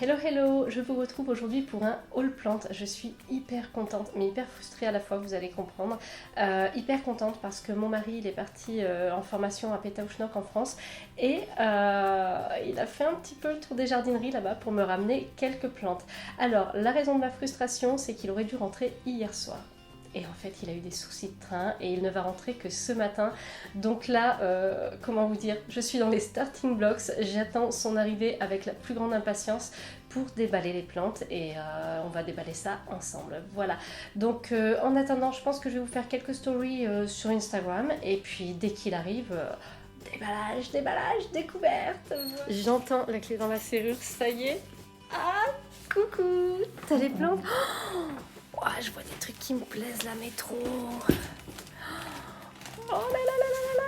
Hello hello, je vous retrouve aujourd'hui pour un haul plante. Je suis hyper contente, mais hyper frustrée à la fois, vous allez comprendre. Hyper contente parce que mon mari il est parti en formation à Pétaouchnok en France et il a fait un petit peu le tour des jardineries là-bas pour me ramener quelques plantes. Alors la raison de ma frustration c'est qu'il aurait dû rentrer hier soir. Et en fait, il a eu des soucis de train et il ne va rentrer que ce matin. Donc là, comment vous dire, je suis dans les starting blocks. J'attends son arrivée avec la plus grande impatience pour déballer les plantes et on va déballer ça ensemble. Voilà. Donc en attendant, je pense que je vais vous faire quelques stories sur Instagram et puis dès qu'il arrive... déballage, découverte. J'entends la clé dans la serrure, ça y est. Ah, coucou. T'as les plantes? Oh, je vois des trucs qui me plaisent là, mais trop. Oh là là là là là.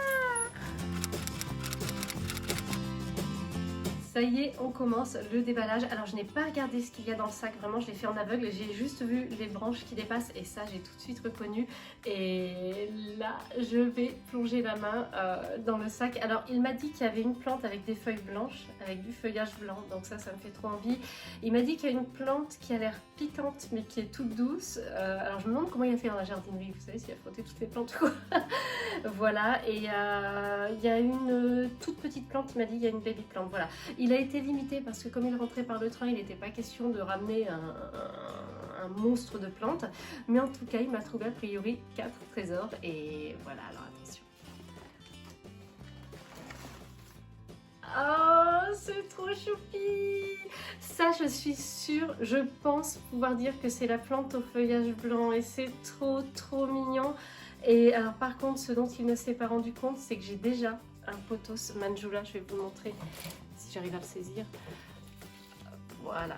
Ça y est, on commence le déballage. Alors je n'ai pas regardé ce qu'il y a dans le sac, vraiment je l'ai fait en aveugle. J'ai juste vu les branches qui dépassent et ça j'ai tout de suite reconnu. Et là je vais plonger la main dans le sac. Alors il m'a dit qu'il y avait une plante avec des feuilles blanches, avec du feuillage blanc, donc ça me fait trop envie. Il m'a dit qu'il y a une plante qui a l'air piquante mais qui est toute douce. Alors je me demande comment il a fait dans la jardinerie, vous savez, s'il a frotté toutes les plantes ou quoi. Voilà, et il y a une toute petite plante, il m'a dit il y a une baby plante, voilà. Il a été limité parce que comme il rentrait par le train, il n'était pas question de ramener un monstre de plantes. Mais en tout cas, il m'a trouvé a priori 4 trésors. Et voilà, alors attention. Oh, c'est trop choupi! Ça, je suis sûre, je pense pouvoir dire que c'est la plante au feuillage blanc. Et c'est trop mignon. Et alors par contre, ce dont il ne s'est pas rendu compte, c'est que j'ai déjà un pothos Manjula. Je vais vous montrer si j'arrive à le saisir. Voilà.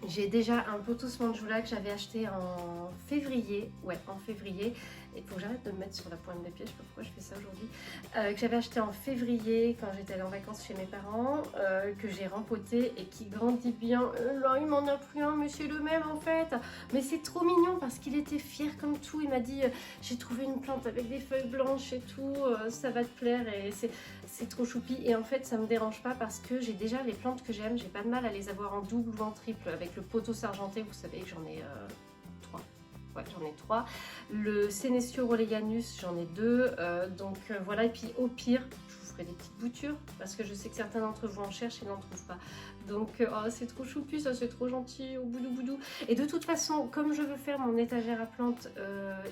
J'ai déjà un pothos Manjula que j'avais acheté en février. Ouais, en février. Il faut que j'arrête de me mettre sur la pointe des pieds, je sais pas pourquoi je fais ça aujourd'hui. Que j'avais acheté en février quand j'étais allée en vacances chez mes parents, que j'ai rempoté et qui grandit bien. Là, il m'en a pris un, mais c'est le même en fait. Mais c'est trop mignon parce qu'il était fier comme tout. Il m'a dit j'ai trouvé une plante avec des feuilles blanches et tout, ça va te plaire et c'est trop choupi. Et en fait, ça me dérange pas parce que j'ai déjà les plantes que j'aime. J'ai pas de mal à les avoir en double ou en triple. Avec le pothos argenté, vous savez que j'en ai 3. Ouais, j'en ai 3. Le Senecio Oleanus, j'en ai 2. Donc voilà, et puis au pire, je vous ferai des petites boutures parce que je sais que certains d'entre vous en cherchent et n'en trouvent pas. Donc oh, c'est trop choupi, ça c'est trop gentil, au boudou. Et de toute façon, comme je veux faire mon étagère à plantes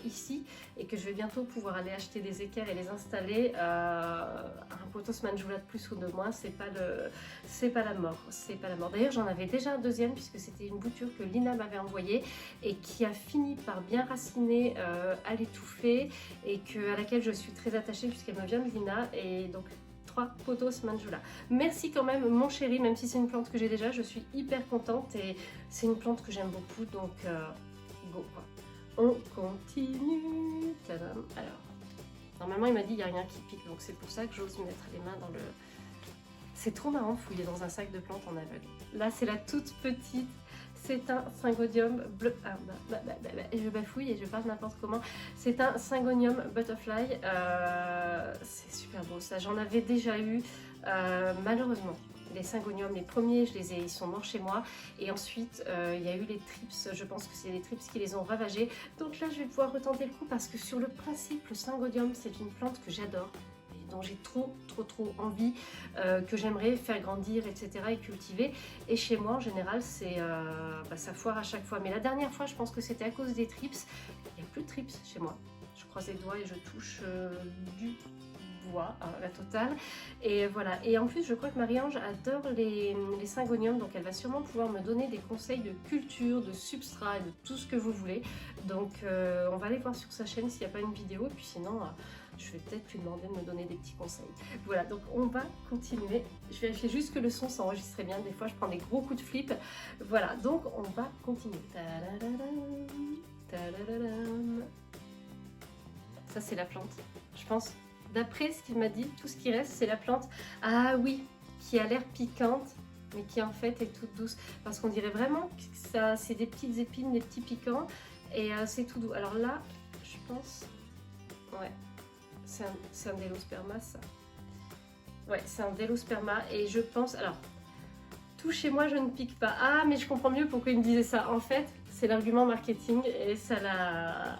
ici et que je vais bientôt pouvoir aller acheter des équerres et les installer, un pothos Manjula de plus ou de moins, c'est pas la mort. C'est pas la mort. D'ailleurs, j'en avais déjà un deuxième puisque c'était une bouture que Lina m'avait envoyée et qui a fini par bien raciner à l'étouffer et à laquelle je suis très attachée puisqu'elle me vient de Lina. Et donc 3 pothos Manjula. Merci quand même mon chéri, même si c'est une plante que j'ai déjà, je suis hyper contente et c'est une plante que j'aime beaucoup, donc go quoi. On continue. Tadam. Alors, normalement il m'a dit il n'y a rien qui pique, donc c'est pour ça que j'ose mettre les mains dans le... C'est trop marrant de fouiller dans un sac de plantes en aveugle. Là c'est la toute petite. C'est un syngonium bleu. Ah, je bafouille et je parle n'importe comment. C'est un syngonium butterfly. C'est super beau ça. J'en avais déjà eu. Malheureusement, les syngoniums, les premiers, ils sont morts chez moi. Et ensuite, il y a eu les thrips. Je pense que c'est les thrips qui les ont ravagés. Donc là, je vais pouvoir retenter le coup parce que sur le principe, le syngonium, c'est une plante que j'adore, dont j'ai trop envie, que j'aimerais faire grandir, etc. et cultiver. Et chez moi, en général, ça foire à chaque fois. Mais la dernière fois, je pense que c'était à cause des thrips. Il n'y a plus de thrips chez moi. Je croise les doigts et je touche du bois, hein, la totale. Et voilà. Et en plus, je crois que Marie-Ange adore les syngoniums, donc elle va sûrement pouvoir me donner des conseils de culture, de substrat, de tout ce que vous voulez. Donc, on va aller voir sur sa chaîne s'il n'y a pas une vidéo. Et puis sinon... je vais peut-être lui demander de me donner des petits conseils. Voilà, donc on va continuer. Je vérifie juste que le son s'enregistrait bien. Des fois, je prends des gros coups de flip. Voilà, donc on va continuer. Ça, c'est la plante. Je pense, d'après ce qu'il m'a dit, tout ce qui reste, c'est la plante. Ah oui, qui a l'air piquante, mais qui en fait est toute douce. Parce qu'on dirait vraiment que ça, c'est des petites épines, des petits piquants. Et c'est tout doux. Alors là, je pense... Ouais. C'est un délosperma ça. Ouais, c'est un délosperma et je pense... Alors, tout chez moi je ne pique pas. Ah mais je comprends mieux pourquoi il me disait ça. En fait c'est l'argument marketing et ça l'a...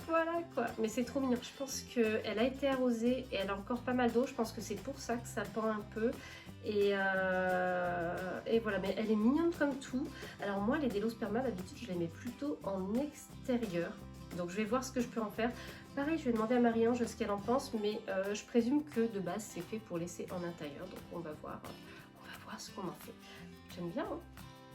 Voilà quoi, mais c'est trop mignon. Je pense qu'elle a été arrosée et elle a encore pas mal d'eau. Je pense que c'est pour ça que ça pend un peu. Et voilà, mais elle est mignonne comme tout. Alors moi, les Délosperma, d'habitude, je les mets plutôt en extérieur. Donc je vais voir ce que je peux en faire. Pareil, je vais demander à Marie-Ange ce qu'elle en pense, mais je présume que de base, c'est fait pour laisser en intérieur. Donc on va voir ce qu'on en fait. J'aime bien, hein.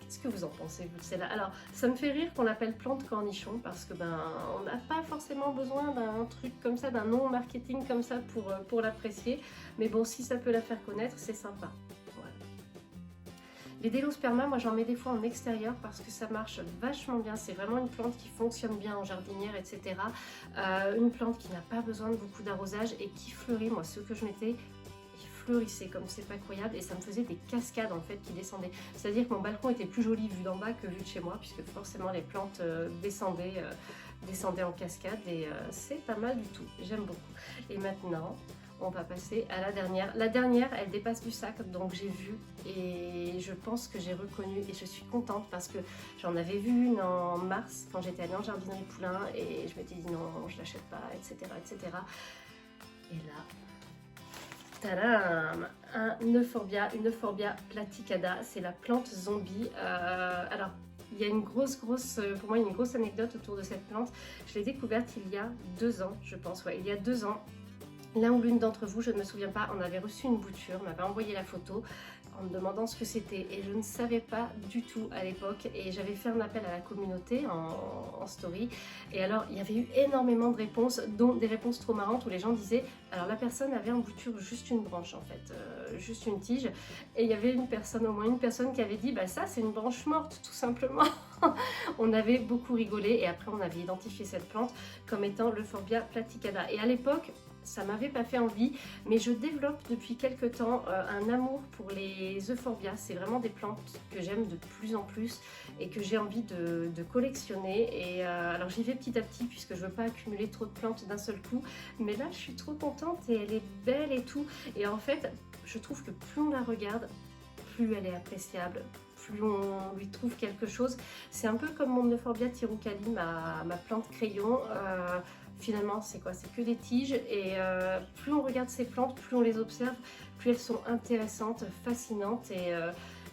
Qu'est-ce que vous en pensez, vous, de celle-là? Alors, ça me fait rire qu'on l'appelle plante cornichon parce que on n'a pas forcément besoin d'un truc comme ça, d'un nom marketing comme ça pour l'apprécier. Mais bon, si ça peut la faire connaître, c'est sympa. Voilà. Les Délosperma, moi j'en mets des fois en extérieur parce que ça marche vachement bien. C'est vraiment une plante qui fonctionne bien en jardinière, etc. Une plante qui n'a pas besoin de beaucoup d'arrosage et qui fleurit. Moi, ceux que je mettais, fleurissait comme c'est pas croyable, et ça me faisait des cascades en fait qui descendaient. C'est-à-dire que mon balcon était plus joli vu d'en bas que vu de chez moi, puisque forcément les plantes descendaient en cascade, et c'est pas mal du tout. J'aime beaucoup. Et maintenant, on va passer à la dernière. La dernière, elle dépasse du sac, donc j'ai vu et je pense que j'ai reconnu et je suis contente parce que j'en avais vu une en mars quand j'étais allée en jardinerie Poulain et je m'étais dit non, je l'achète pas, etc., etc. Et là, tadam, une Euphorbia platycada, c'est la plante zombie. Alors, il y a une grosse, pour moi, une grosse anecdote autour de cette plante. Je l'ai découverte il y a 2 ans, je pense, ouais, il y a 2 ans. L'un ou l'une d'entre vous, je ne me souviens pas, on avait reçu une bouture, m'avait envoyé la photo en me demandant ce que c'était et je ne savais pas du tout à l'époque, et j'avais fait un appel à la communauté en story, et alors il y avait eu énormément de réponses, dont des réponses trop marrantes où les gens disaient, alors la personne avait en bouture juste une branche en fait, juste une tige, et il y avait au moins une personne qui avait dit bah ça c'est une branche morte tout simplement. On avait beaucoup rigolé et après on avait identifié cette plante comme étant l'Euphorbia platycada, et à l'époque ça m'avait pas fait envie, mais je développe depuis quelques temps un amour pour les Euphorbias. C'est vraiment des plantes que j'aime de plus en plus et que j'ai envie de collectionner. Et alors j'y vais petit à petit puisque je veux pas accumuler trop de plantes d'un seul coup, mais là je suis trop contente et elle est belle et tout. Et en fait, je trouve que plus on la regarde, plus elle est appréciable, plus on lui trouve quelque chose. C'est un peu comme mon Euphorbia tirucali, ma plante crayon. Finalement, c'est quoi? C'est que des tiges, et plus on regarde ces plantes, plus on les observe, plus elles sont intéressantes, fascinantes,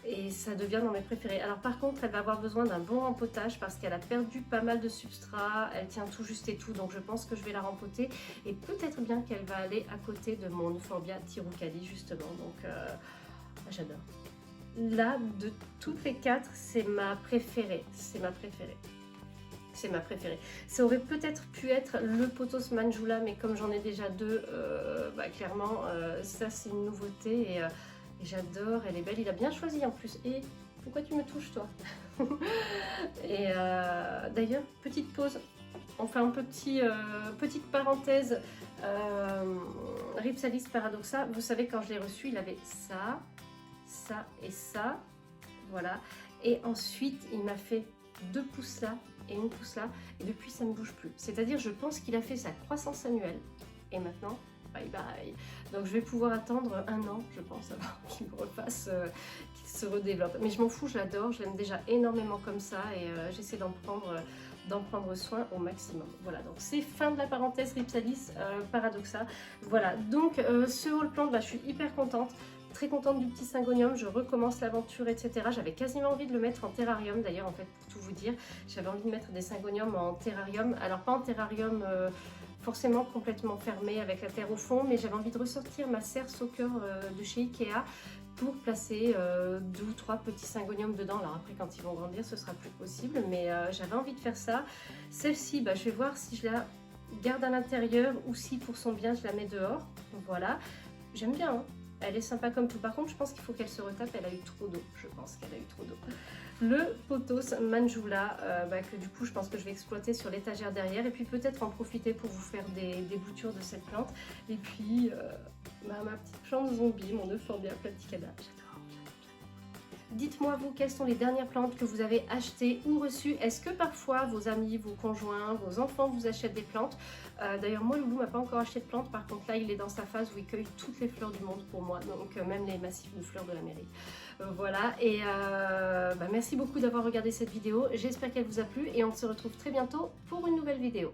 et ça devient dans mes préférés. Alors par contre, elle va avoir besoin d'un bon rempotage parce qu'elle a perdu pas mal de substrat, elle tient tout juste et tout, donc je pense que je vais la rempoter, et peut-être bien qu'elle va aller à côté de mon Euphorbia tirucali justement, donc j'adore. Là, de toutes les 4, c'est ma préférée, c'est ma préférée. C'est ma préférée. Ça aurait peut-être pu être le Pothos Manjula, mais comme j'en ai déjà 2, clairement, ça c'est une nouveauté, et j'adore, elle est belle, il a bien choisi en plus. Et pourquoi tu me touches toi? Et d'ailleurs, petite pause, on fait un petite parenthèse. Rhipsalis paradoxa, vous savez quand je l'ai reçu, il avait ça, ça et ça, voilà. Et ensuite, il m'a fait 2 pousses là et une pousse là, et depuis ça ne bouge plus. C'est-à-dire, je pense qu'il a fait sa croissance annuelle, et maintenant, bye bye. Donc je vais pouvoir attendre 1 an, je pense, avant qu'il me refasse, qu'il se redéveloppe. Mais je m'en fous, je l'adore, je l'aime déjà énormément comme ça, et j'essaie d'en prendre soin au maximum. Voilà, donc c'est fin de la parenthèse Rhipsalis paradoxa. Voilà, donc ce haul plant, je suis hyper contente. Très contente du petit syngonium, je recommence l'aventure, etc. J'avais quasiment envie de le mettre en terrarium d'ailleurs, en fait, pour tout vous dire. J'avais envie de mettre des syngoniums en terrarium. Alors pas en terrarium forcément complètement fermé avec la terre au fond, mais j'avais envie de ressortir ma serre Soaker de chez Ikea pour placer 2 ou 3 petits syngoniums dedans. Alors après, quand ils vont grandir, ce sera plus possible, mais j'avais envie de faire ça. Celle-ci, je vais voir si je la garde à l'intérieur ou si pour son bien, je la mets dehors. Voilà, j'aime bien, hein. Elle est sympa comme tout. Par contre, je pense qu'il faut qu'elle se retape. Elle a eu trop d'eau. Je pense qu'elle a eu trop d'eau. Le Pothos Manjula, que du coup, je pense que je vais exploiter sur l'étagère derrière. Et puis peut-être en profiter pour vous faire des boutures de cette plante. Et puis, ma petite plante zombie, mon Euphorbia platycada. J'adore. Dites-moi vous quelles sont les dernières plantes que vous avez achetées ou reçues. Est-ce que parfois vos amis, vos conjoints, vos enfants vous achètent des plantes? D'ailleurs moi Loulou m'a pas encore acheté de plantes, par contre là il est dans sa phase où il cueille toutes les fleurs du monde pour moi, donc même les massifs de fleurs de la mairie. Voilà, et merci beaucoup d'avoir regardé cette vidéo, j'espère qu'elle vous a plu et on se retrouve très bientôt pour une nouvelle vidéo.